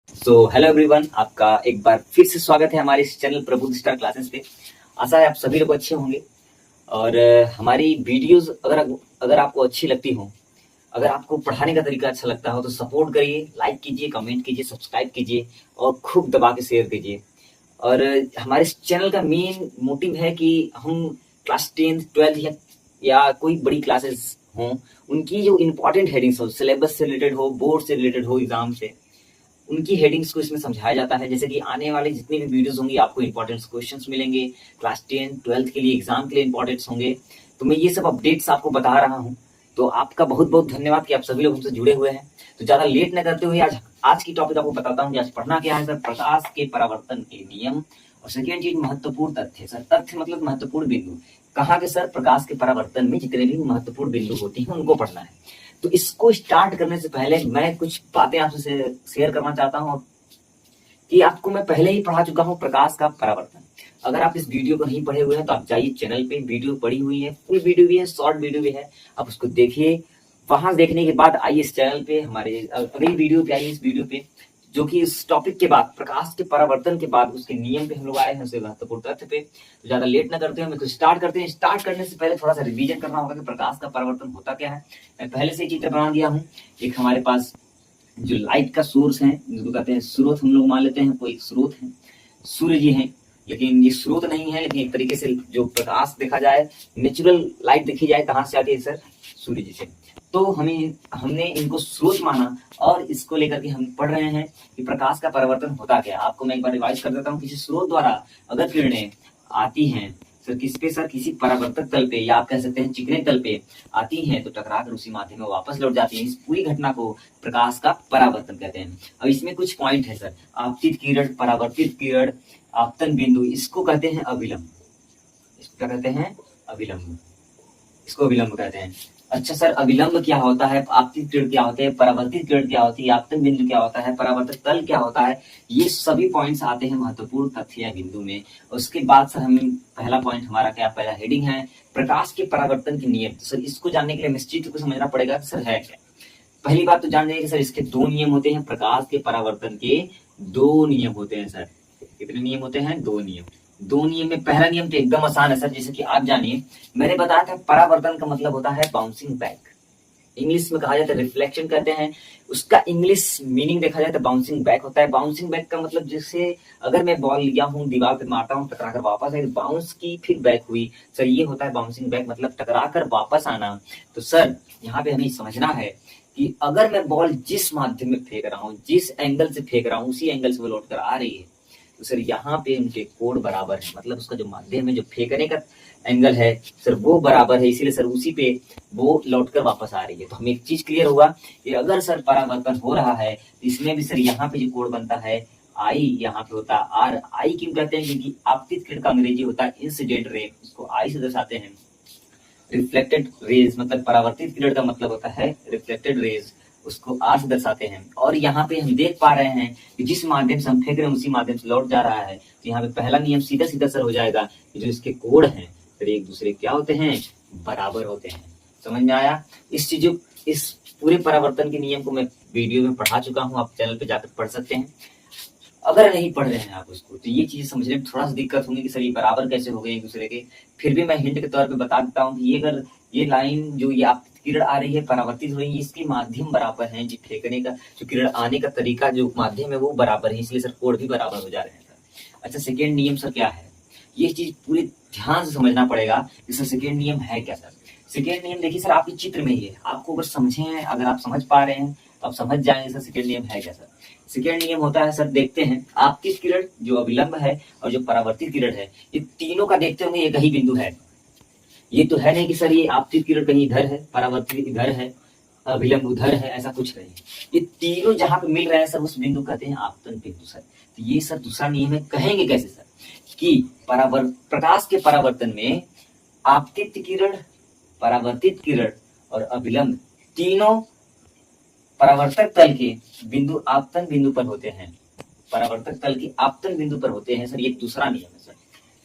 Hello everyone, आपका एक बार फिर से स्वागत है हमारे इस चैनल प्रबुद्ध स्टार क्लासेस पे। आशा है आप सभी लोग अच्छे होंगे और हमारी वीडियोस अगर आपको अच्छी लगती हो, अगर आपको पढ़ाने का तरीका अच्छा लगता हो तो सपोर्ट करिए, लाइक कीजिए, कमेंट कीजिए, सब्सक्राइब कीजिए और खूब दबा के शेयर कीजिए। और हमारे इस चैनल का मेन मोटिव है कि हम क्लास 10th 12th या कोई बड़ी क्लासेस हों, उनकी जो इम्पोर्टेंट हेडिंग्स हो, सिलेबस से रिलेटेड हो, बोर्ड से रिलेटेड हो, एग्जाम से, उनकी हेडिंग्स को इसमें समझाया जाता है। जैसे कि आने वाले जितनी भी वीडियोस होंगी आपको इंपॉर्टेंट क्वेश्चंस मिलेंगे, क्लास 10 12th के लिए एग्जाम के लिए इंपॉर्टेंट होंगे। तो मैं ये सब अपडेट्स आपको बता रहा हूँ। तो आपका बहुत बहुत धन्यवाद कि आप सभी लोग हमसे जुड़े हुए हैं। तो ज्यादा लेट न करते हुए आज आज की टॉपिक आपको बताता हूँ कि आज पढ़ना क्या है। सर, प्रकाश के परावर्तन के नियम। और सेकेंड चीज, महत्वपूर्ण तथ्य। सर, तथ्य मतलब महत्वपूर्ण बिंदु। कहाँ के? सर, प्रकाश के परावर्तन में जितने भी महत्वपूर्ण बिंदु होती हैं उनको पढ़ना है। तो इसको स्टार्ट करने से पहले मैं कुछ बातें आपसे शेयर करना चाहता हूँ कि आपको मैं पहले ही पढ़ा चुका हूँ प्रकाश का परावर्तन। अगर आप इस वीडियो को नहीं पढ़े हुए हैं तो आप जाइए चैनल पे, वीडियो पड़ी हुई है, फुल वीडियो भी है, शॉर्ट वीडियो भी है, आप उसको देखिए। वहां देखने के बाद आइए इस चैनल पे, हमारे अगली वीडियो पे आइए, इस वीडियो पे जो कि इस टॉपिक के बाद, प्रकाश के परावर्तन के बाद उसके नियम पे हम लोग आए हैं, उससे महत्वपूर्ण तथ्य पे। तो ज्यादा लेट ना करते हैं, हम स्टार्ट करते हैं। स्टार्ट करने से पहले थोड़ा सा रिवीजन करना होगा कि प्रकाश का परावर्तन होता क्या है। मैं पहले से ही चित्र बना दिया हूँ। एक हमारे पास जो लाइट का सोर्स है, जिसको कहते हैं स्रोत, हम लोग मान लेते हैं कोई स्रोत है, सूर्य जी हैं। लेकिन ये स्रोत नहीं है, लेकिन एक तरीके से जो प्रकाश देखा जाए, नेचुरल लाइट देखी जाए, कहाँ से आती है? सर, सूर्य जी से। तो हमने इनको स्रोत माना और इसको लेकर के हम पढ़ रहे हैं कि प्रकाश का परिवर्तन होता क्या। आपको मैं एक बार रिवाइज कर देता हूँ। किसी स्रोत द्वारा अगर किरणें आती हैं, सर किस पे? सर, किसी परावर्तक तल पे, या आप कह सकते हैं चिकने तल पे आती हैं, तो टकरा कर उसी माध्यम में वापस लौट जाती हैं। इस पूरी घटना को प्रकाश का परावर्तन कहते हैं। अब इसमें कुछ पॉइंट है सर। आपतित किरण, परावर्तित किरण, आपतन बिंदु, इसको कहते हैं अविलंब। इसको क्या कहते हैं? अविलंब। इसको अविलंब कहते हैं। अच्छा सर, अविलंब क्या होता है? आपतित किरण क्या होते हैं? परावर्तित किरण क्या होती है? आपतन बिंदु क्या होता है? परावर्तक तल क्या होता है? ये सभी पॉइंट्स आते हैं महत्वपूर्ण तथ्य या बिंदु में। उसके बाद सर हम पहला पॉइंट हमारा क्या? पहला हेडिंग है प्रकाश के परावर्तन के नियम। सर, इसको जानने के लिए हमें चित्र को समझना पड़ेगा कि सर है क्या। पहली बात तो जान जाइए कि सर इसके दो नियम होते हैं। प्रकाश के परावर्तन के दो नियम होते हैं। सर, कितने नियम होते हैं? दो नियम। दो नियम में पहला नियम तो एकदम आसान है सर, जैसे कि आप जानिए, मैंने बताया था परावर्तन का मतलब होता है बाउंसिंग बैक। इंग्लिश में कहा जाता है रिफ्लेक्शन कहते हैं। उसका इंग्लिश मीनिंग देखा जाए तो बाउंसिंग बैक होता है। बाउंसिंग बैक का मतलब, जैसे अगर मैं बॉल लिया हूँ, दीवार पे मारता हूँ, टकराकर वापस आई, बाउंस की फिर बैक हुई। सर, ये होता है बाउंसिंग बैक, मतलब टकराकर वापस आना। तो सर, यहाँ पे हमें समझना है कि अगर मैं बॉल जिस माध्यम में फेंक रहा हूँ, जिस एंगल से फेंक रहा हूँ, उसी एंगल से वो लौट कर आ रही है, तो सर यहाँ पे उनके कोण बराबर है। मतलब उसका जो माध्यम है, जो फेंकने का एंगल है सर, वो बराबर है, इसीलिए सर उसी पे वो लौटकर वापस आ रही है। तो हमें एक चीज क्लियर हुआ कि अगर सर परावर्तन हो रहा है तो इसमें भी सर यहाँ पे जो कोण बनता है आई, यहाँ पे होता है आर। आई क्यों कहते हैं? क्योंकि आपतित किरण का अंग्रेजी होता है इंसिडेंट रे, उसको आई से दर्शाते हैं। रिफ्लेक्टेड रेज मतलब परावर्तित किरण का मतलब होता है रिफ्लेक्टेड रेज, उसको आर से दर्शाते हैं। और यहाँ पे हम देख पा रहे हैं कि जिस माध्यम से हम फेंक रहे हैं उसी माध्यम से लौट जा रहा है। तो यहाँ पे पहला नियम सीधा सीधा सर हो जाएगा कि जो इसके कोण हैं सर एक दूसरे क्या होते हैं? बराबर होते हैं। समझ में आया? इस पूरे परावर्तन के नियम को मैं वीडियो में पढ़ा चुका हूँ, आप चैनल पे जाकर पढ़ सकते हैं। अगर नहीं पढ़ रहे हैं आप उसको, तो ये चीज समझने में थोड़ा सा दिक्कत होगी कि सर ये बराबर कैसे हो गए एक दूसरे के। फिर भी मैं हिंट के तौर पे बता देता हूँ कि ये अगर ये लाइन जो ये आप किरण आ रही है, परावर्तित हो रही है, इसके माध्यम बराबर है, जो फेंकने का, जो किरण आने का तरीका, जो माध्यम है वो बराबर है, इसलिए सर कोण भी बराबर हो जा रहे हैं सर। अच्छा, सेकेंड नियम सर क्या है? ये चीज पूरे ध्यान से समझना पड़ेगा कि सर सेकेंड नियम है क्या। सर, सेकेंड नियम देखिए सर, आपके चित्र में ही है। आपको अगर समझे हैं, अगर आप समझ पा रहे हैं तो आप समझ जाएंगे सर सेकेंड नियम है क्या। सर, सेकेंड नियम होता है सर, देखते हैं आपतित किरण जो अविलंब है और जो परावर्तित किरण है, ये तीनों का देखते होंगे एक ही बिंदु है। ये तो है नहीं कि सर ये आपतित किरण कहीं इधर है, परावर्तित इधर है, अविलंब उधर है, ऐसा कुछ नहीं। ये तीनों जहां पे मिल रहे हैं सर, उस बिंदु कहते हैं आपतन बिंदु। सर, तो ये सर दूसरा नियम है। कहेंगे कैसे सर? कि प्रकाश के परावर्तन में आपतित किरण, परावर्तित किरण और अविलंब तीनों परावर्तक तल के बिंदु आपतन बिंदु पर होते हैं। परावर्तक तल के आपतन बिंदु पर होते हैं। सर, ये दूसरा नियम है। सर,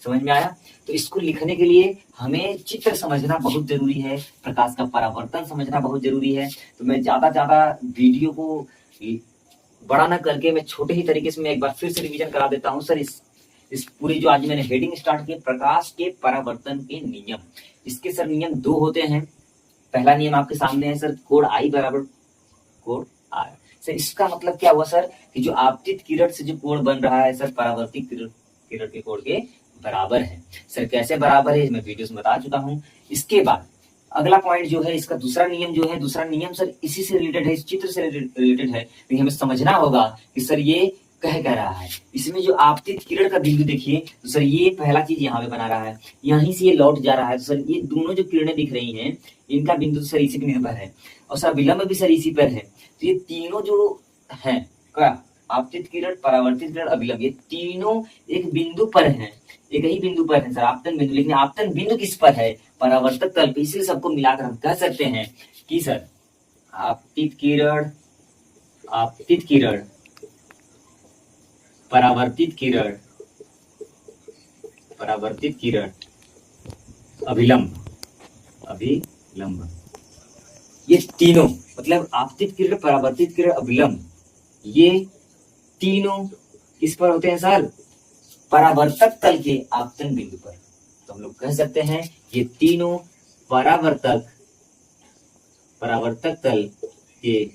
समझ में आया? तो इसको लिखने के लिए हमें चित्र समझना बहुत जरूरी है, प्रकाश का परावर्तन समझना बहुत जरूरी है। तो मैं ज्यादा वीडियो को बड़ा ना करके मैं छोटे ही तरीके से मैं एक बार फिर से रिवीजन करा देता हूँ सर। इस पूरी जो आज मैंने हेडिंग स्टार्ट की, प्रकाश के परावर्तन के नियम। इसके सर नियम 2 होते हैं। पहला नियम आपके सामने है सर, कोण आई बराबर कोण आर। सर इसका मतलब क्या हुआ सर, कि जो आपतित किरण से जो कोण बन रहा है सर, परावर्तित किरण के कोण के बराबर है। सर कैसे बराबर है मैं वीडियो में बता चुका हूँ। इसके बाद अगला पॉइंट जो है, इसका दूसरा नियम जो है, दूसरा नियम सर इसी से रिलेटेड है, इस चित्र से रिलेटेड है। तो हमें समझना होगा कि सर ये कह रहा है। इसमें जो आपतित किरण का बिंदु देखिए, तो सर ये पहला चीज यहाँ पे बना रहा है, यहीं से ये लौट जा रहा है। तो सर ये दोनों जो किरणें दिख रही हैं, इनका बिंदु सर इसी पर निर्भर है, और सर विलंब भी सर इसी पर है। तो ये तीनों जो है, क्या आपतित किरण, परावर्तित किरण, अभिलंब, ये तीनों एक बिंदु पर हैं, एक ही बिंदु पर है सर, आपतन बिंदु। लेकिन आपतन बिंदु किस पर है, परावर्तक तल पे। इसलिए सबको मिलाकर हम कह सकते हैं कि सर आपतित किरण, परावर्तित किरण, अभिलंब, ये तीनों मतलब आपतित किरण, परावर्तित किरण, अभिलंब, ये तीनों किस पर होते हैं सर, परावर्तक तल के आपतन बिंदु पर। तो हम लोग कह सकते हैं ये तीनों परावर्तक तल के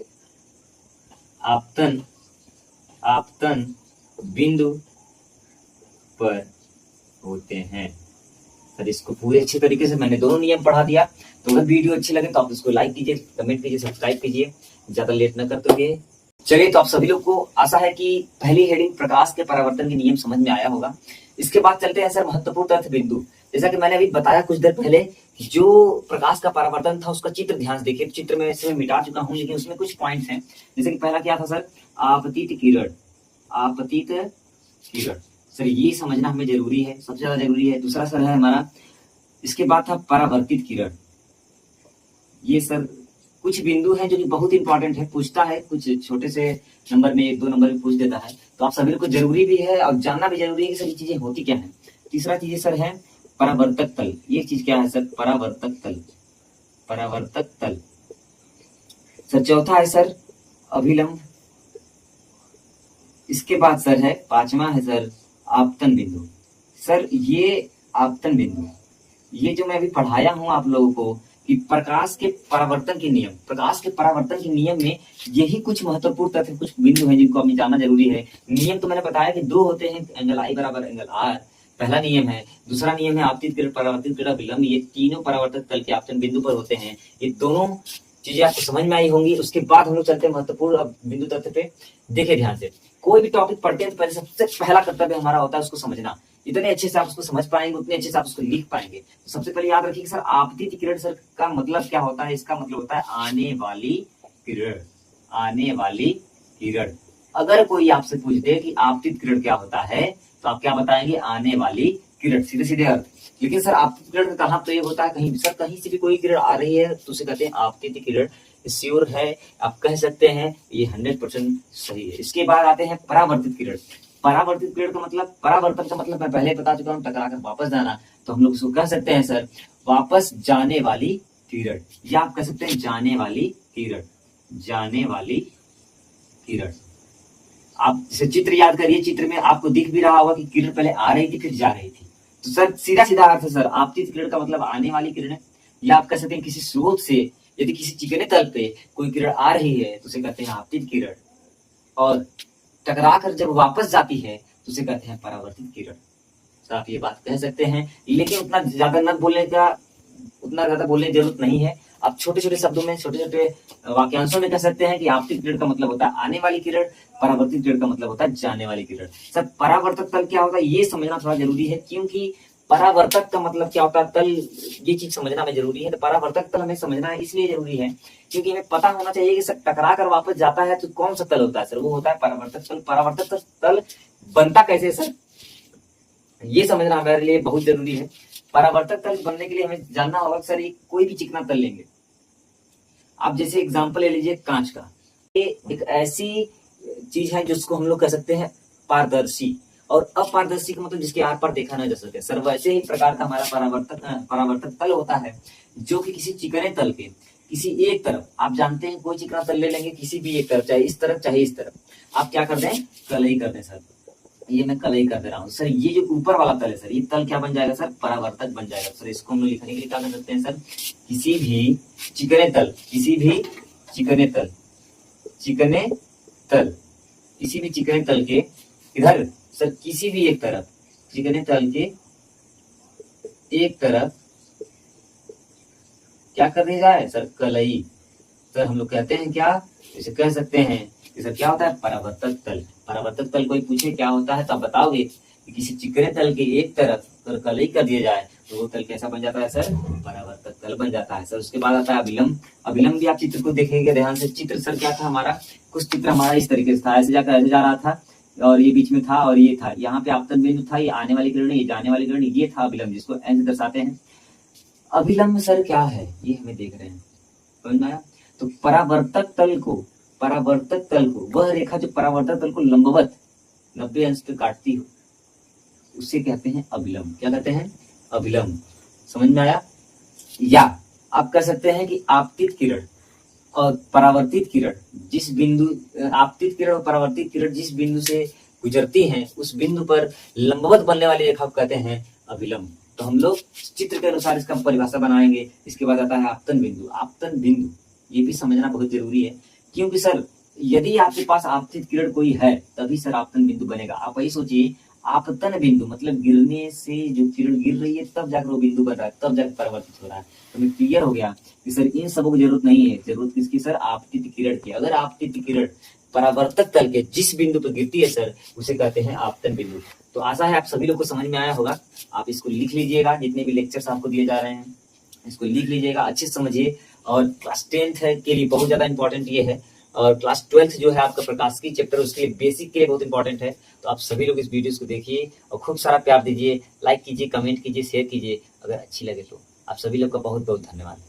आपतन बिंदु पर होते हैं। सर इसको पूरे अच्छे तरीके से मैंने दोनों नियम पढ़ा दिया। तो अगर वीडियो अच्छी लगे तो आप इसको लाइक कीजिए, कमेंट कीजिए, सब्सक्राइब कीजिए, ज्यादा लेट न करते हुए। चलिए, तो आप सभी लोग को आशा है कि पहली हेडिंग प्रकाश के परावर्तन के नियम समझ में आया होगा। इसके बाद चलते हैं सर महत्वपूर्ण तथ्य बिंदु। जैसा कि मैंने अभी बताया कुछ देर पहले, जो प्रकाश का परावर्तन था उसका चित्र ध्यान से देखिए। चित्र में इसे मिटा चुका हूं, लेकिन उसमें कुछ पॉइंट्स हैं। जैसे कि पहला क्या था सर, आपतित किरण। सर ये समझना हमें जरूरी है, सबसे ज्यादा जरूरी है। दूसरा सर है हमारा, इसके बाद था परावर्तित किरण। ये सर कुछ बिंदु हैं जो कि बहुत इंपॉर्टेंट है, पूछता है कुछ छोटे से नंबर में, 1-2 नंबर में पूछ देता है। तो आप सभी को जरूरी भी है और जानना भी जरूरी है कि सर ये चीजें होती क्या है। तीसरा चीज सर है परावर्तक तल। ये चीज क्या है सर, परावर्तक तल। सर चौथा है सर अभिलंब। इसके बाद सर है पांचवा है सर आपतन बिंदु। सर ये आपतन बिंदु, ये जो मैं अभी पढ़ाया हूं आप लोगों को कि प्रकाश के परावर्तन के नियम में यही कुछ महत्वपूर्ण तथ्य, कुछ बिंदु हैं जिनको हमें जानना जरूरी है। नियम तो मैंने बताया कि 2 होते हैं, एंगल आई बराबर एंगल आर, पहला नियम है। दूसरा नियम है आपतित किरण, परावर्तित किरण, विलंब, ये तीनों परावर्तक तल के आपतन बिंदु पर होते हैं। ये दोनों चीजें आपको समझ में आई होंगी। उसके बाद हम लोग चलते हैं महत्वपूर्ण बिंदु तथ्य पे। देखिए ध्यान से, कोई भी टॉपिक पढ़ते हैं तो पहले सबसे पहला कर्तव्य हमारा होता है उसको समझना। जितने अच्छे से आप उसको समझ पाएंगे उतने अच्छे से आप उसको लिख पाएंगे। तो सबसे पहले याद रखिए सर, आपतित किरण सर का मतलब क्या होता है। इसका मतलब होता है आने वाली किरण। अगर कोई आपसे पूछ दे कि आपतित किरण क्या होता है, तो आप क्या बताएंगे, आने वाली किरण, सीधे सीधे अर्थ। लेकिन सर आपतित किरण का कहाँ प्रयोग होता है, कहीं से भी कोई किरण आ रही है तो उसे कहते हैं आपतित किरण। श्योर है, आप कह सकते हैं ये 100% सही है। इसके बाद आते हैं परावर्तित किरण। परावर्तित किरण का मतलब, परावर्तन का मतलब मैं पहले बता चुका हूँ, टकरा कर वापस जाना। तो हम लोग उसको कह सकते हैं सर वापस जाने वाली किरण, या आप कह सकते हैं जाने वाली किरण। आप जैसे चित्र याद करिए, चित्र में आपको दिख भी रहा होगा कि किरण पहले आ रही थी फिर जा रही थी। तो सर सीधा सीधा अर्थ है सर, आपतित किरण का मतलब आने वाली किरण है। या आप कह सकते हैं किसी स्रोत से यदि किसी चिकने तल पे कोई किरण आ रही है तो उसे कहते हैं आपतित किरण, और टकरा कर जब वापस जाती है तो उसे कहते हैं परावर्तित किरण। सर आप ये बात कह सकते हैं, लेकिन उतना ज्यादा बोलने की जरूरत नहीं है। आप छोटे छोटे शब्दों में, छोटे छोटे वाक्यांशों में कह सकते हैं कि आपतित किरण का मतलब होता है आने वाली किरण, परावर्तित किरण का मतलब होता है जाने वाली किरण। सर परावर्तक तल क्या होता है ये समझना थोड़ा जरूरी है, क्योंकि परावर्तक का मतलब क्या होता है, तल, ये चीज समझना हमें जरूरी है। तो परावर्तक तल हमें समझना है इसलिए जरूरी है क्योंकि हमें पता होना चाहिए कि सर टकरा कर वापस जाता है तो कौन सा तल होता है सर, वो होता है परावर्तक तल। परावर्तक तल बनता कैसे सर, ये समझना हमारे लिए बहुत जरूरी है। परावर्तक तल बनने के लिए हमें जानना होगा सर ये कोई भी चिकना तल लेंगे, आप जैसे एग्जाम्पल ले लीजिए कांच का। ये एक ऐसी चीज है जिसको हम लोग कह सकते हैं पारदर्शी, और अपारदर्शी का मतलब जिसके आर पार देखा ना जा सके। सर वैसे ही प्रकार का हमारा परावर्तक तल होता है जो कि किसी चिकने तल पे किसी एक तरफ, आप जानते हैं कोई चिकना तल ले लेंगे किसी भी एक तरफ, चाहे इस तरफ चाहे इस तरफ, आप क्या कर दें, कलई कर दें सर। ये मैं कलई कर दे रहा हूँ सर। ये जो ऊपर वाला तल है सर, ये तल क्या बन जाएगा सर, परावर्तक बन जाएगा सर। इसको हम लोग लिखने के लिए क्या कर सकते हैं सर, किसी भी चिकने तल, किसी भी चिकने तल, चिकने तल, किसी भी चिकने तल के इधर सर, किसी भी एक तरफ, चिकने तल के एक तरफ क्या कर दिया जाए सर, कलई। सर हम लोग कहते हैं क्या, इसे कह सकते हैं कि सर क्या होता है, परावर्तक तल। परावर्तक तल कोई पूछे क्या होता है तो आप बताओगे कि किसी चिकने तल के एक तरफ अगर कलई कर दिया जाए तो वो तल कैसा बन जाता है सर, परावर्तक तल बन जाता है सर। उसके बाद आता है अभिलंब। अभिलंब भी आप चित्र को देखेंगे ध्यान से। चित्र सर क्या था हमारा, कुछ चित्र हमारा इस तरीके से था, ऐसे जाकर ऐसे जा रहा था और ये बीच में था और ये था, यहाँ पे आपतन बिंदु था, ये आने वाली किरण, ये जाने वाली किरण, ये था अभिलंब, जिसको ऐसे दर्शाते हैं। अभिलंब सर क्या है ये हमें देख रहे हैं, समझ में आया। तो परावर्तक तल को, परावर्तक तल को, वह रेखा जो परावर्तक तल को लंबवत 90 अंश पे काटती हो, उसे कहते हैं अभिलंब। क्या कहते हैं, अभिलंब। समझ में आया। या आप कह सकते हैं कि आपतित किरण और परावर्तित किरण जिस बिंदु, आपतित किरण और परावर्तित किरण जिस बिंदु से गुजरती हैं उस बिंदु पर लंबवत बनने वाली रेखा को कहते हैं अभिलंब। तो हम लोग चित्र के अनुसार इसका परिभाषा बनाएंगे। इसके बाद आता है आपतन बिंदु। आपतन बिंदु ये भी समझना बहुत जरूरी है, क्योंकि सर यदि आपके पास आपतित किरण कोई है तभी सर आपतन बिंदु बनेगा। आप वही सोचिए, आपतन बिंदु मतलब गिरने से जो किरण गिर रही है तब जाकर वो बिंदु बन रहा है, तब जाकर परिवर्तित हो रहा है। तो हमें क्लियर हो गया कि सर इन सबों की जरूरत नहीं है, जरूरत किसकी सर, आपतित किरण की। अगर आपतित किरण परावर्तक तल के जिस बिंदु पर गिरती है सर, उसे कहते हैं आपतन बिंदु। तो आशा है आप सभी लोग को समझ में आया होगा। आप इसको लिख लीजिएगा, जितने भी लेक्चर्स आपको दिए जा रहे हैं इसको लिख लीजिएगा, अच्छे से समझिए। और क्लास 10th के लिए बहुत ज्यादा इंपॉर्टेंट ये है, और क्लास 12th जो है आपका प्रकाशिकी चैप्टर, उसके लिए बेसिक के लिए बहुत इंपॉर्टेंट है। तो आप सभी लोग इस वीडियोस को देखिए और खूब सारा प्यार दीजिए, लाइक कीजिए, कमेंट कीजिए, शेयर कीजिए अगर अच्छी लगे तो। आप सभी लोग का बहुत बहुत धन्यवाद।